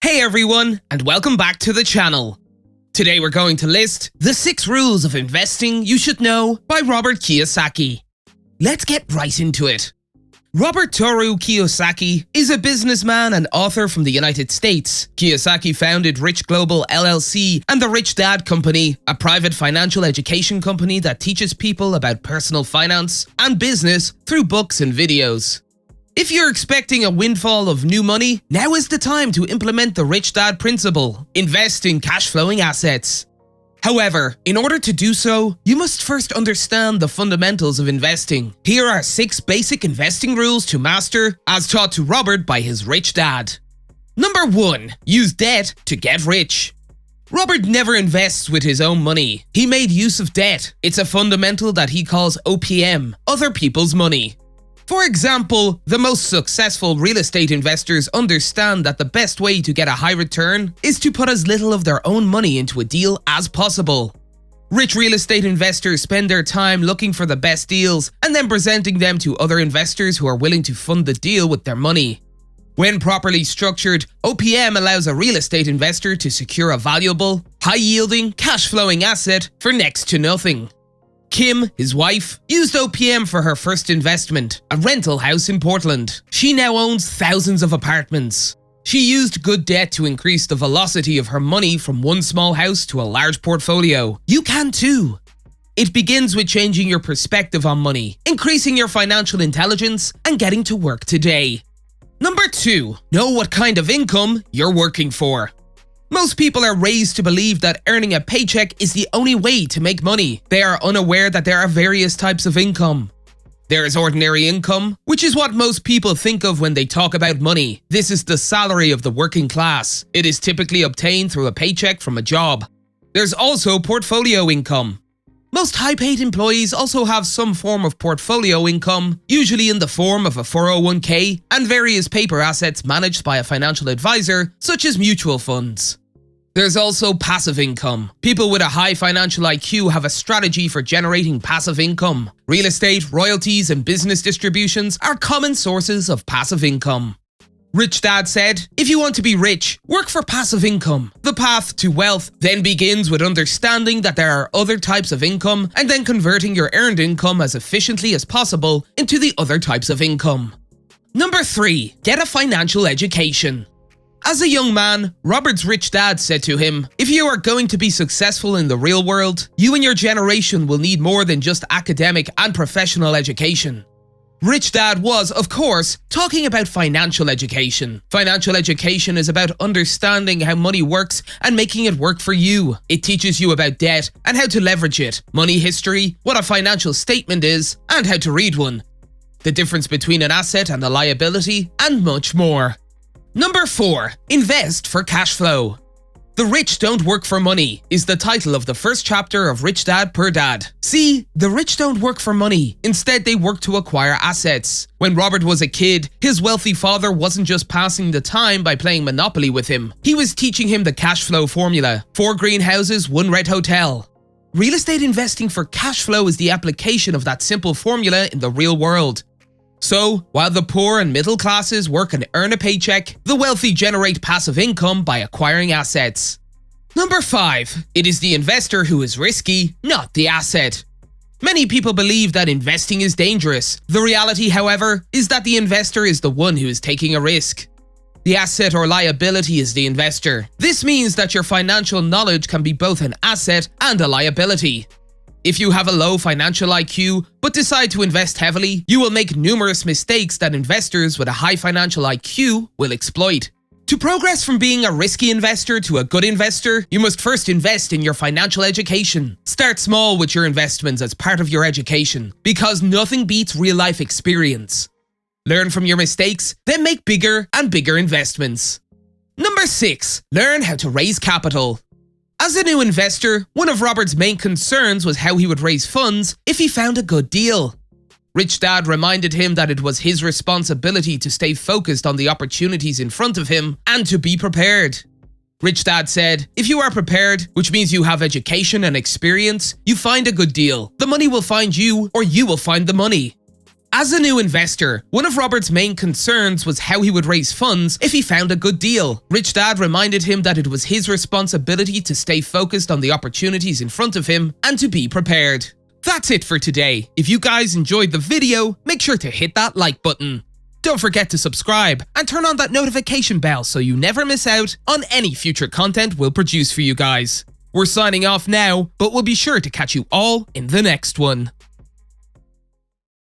Hey everyone, and welcome back to the channel. Today we're going to list the 6 rules of investing you should know by Robert Kiyosaki. Let's get right into it. Robert Toru Kiyosaki is a businessman and author from the United States. Kiyosaki founded Rich Global LLC and the Rich Dad Company, a private financial education company that teaches people about personal finance and business through books and videos. If you're expecting a windfall of new money, now is the time to implement the Rich Dad principle. Invest in cash-flowing assets. However, in order to do so, you must first understand the fundamentals of investing. Here are 6 basic investing rules to master, as taught to Robert by his rich dad. Number 1. Use debt to get rich. Robert never invests with his own money. He made use of debt. It's a fundamental that he calls OPM, other people's money. For example, the most successful real estate investors understand that the best way to get a high return is to put as little of their own money into a deal as possible. Rich real estate investors spend their time looking for the best deals and then presenting them to other investors who are willing to fund the deal with their money. When properly structured, OPM allows a real estate investor to secure a valuable, high-yielding, cash-flowing asset for next to nothing. Kim, his wife, used OPM for her first investment, a rental house in Portland. She now owns thousands of apartments. She used good debt to increase the velocity of her money from one small house to a large portfolio. You can too. It begins with changing your perspective on money, increasing your financial intelligence, and getting to work today. Number 2. Know what kind of income you're working for. Most people are raised to believe that earning a paycheck is the only way to make money. They are unaware that there are various types of income. There is ordinary income, which is what most people think of when they talk about money. This is the salary of the working class. It is typically obtained through a paycheck from a job. There's also portfolio income. Most high-paid employees also have some form of portfolio income, usually in the form of a 401k and various paper assets managed by a financial advisor, such as mutual funds. There's also passive income. People with a high financial IQ have a strategy for generating passive income. Real estate, royalties, and business distributions are common sources of passive income. Rich Dad said, if you want to be rich, work for passive income. The path to wealth then begins with understanding that there are other types of income and then converting your earned income as efficiently as possible into the other types of income. Number 3. Get a financial education. As a young man, Robert's rich dad said to him, if you are going to be successful in the real world, you and your generation will need more than just academic and professional education. Rich Dad was, of course, talking about financial education. Financial education is about understanding how money works and making it work for you. It teaches you about debt and how to leverage it, money history, what a financial statement is, and how to read one, the difference between an asset and a liability, and much more. Number 4. Invest for cash flow. The Rich Don't Work for Money is the title of the first chapter of Rich Dad Poor Dad. See, the rich don't work for money. Instead, they work to acquire assets. When Robert was a kid, his wealthy father wasn't just passing the time by playing Monopoly with him. He was teaching him the cash flow formula. 4 greenhouses, 1 red hotel. Real estate investing for cash flow is the application of that simple formula in the real world. So, while the poor and middle classes work and earn a paycheck, the wealthy generate passive income by acquiring assets. Number 5. It is the investor who is risky, not the asset. Many people believe that investing is dangerous. The reality, however, is that the investor is the one who is taking a risk. The asset or liability is the investor. This means that your financial knowledge can be both an asset and a liability. If you have a low financial IQ but decide to invest heavily, you will make numerous mistakes that investors with a high financial IQ will exploit. To progress from being a risky investor to a good investor, you must first invest in your financial education. Start small with your investments as part of your education, because nothing beats real-life experience. Learn from your mistakes, then make bigger and bigger investments. Number 6. Learn how to raise capital. As a new investor, one of Robert's main concerns was how he would raise funds if he found a good deal. Rich Dad reminded him that it was his responsibility to stay focused on the opportunities in front of him and to be prepared. Rich Dad said, if you are prepared, which means you have education and experience, you find a good deal. The money will find you, or you will find the money. As a new investor, one of Robert's main concerns was how he would raise funds if he found a good deal. Rich Dad reminded him that it was his responsibility to stay focused on the opportunities in front of him and to be prepared. That's it for today. If you guys enjoyed the video, make sure to hit that like button. Don't forget to subscribe and turn on that notification bell so you never miss out on any future content we'll produce for you guys. We're signing off now, but we'll be sure to catch you all in the next one.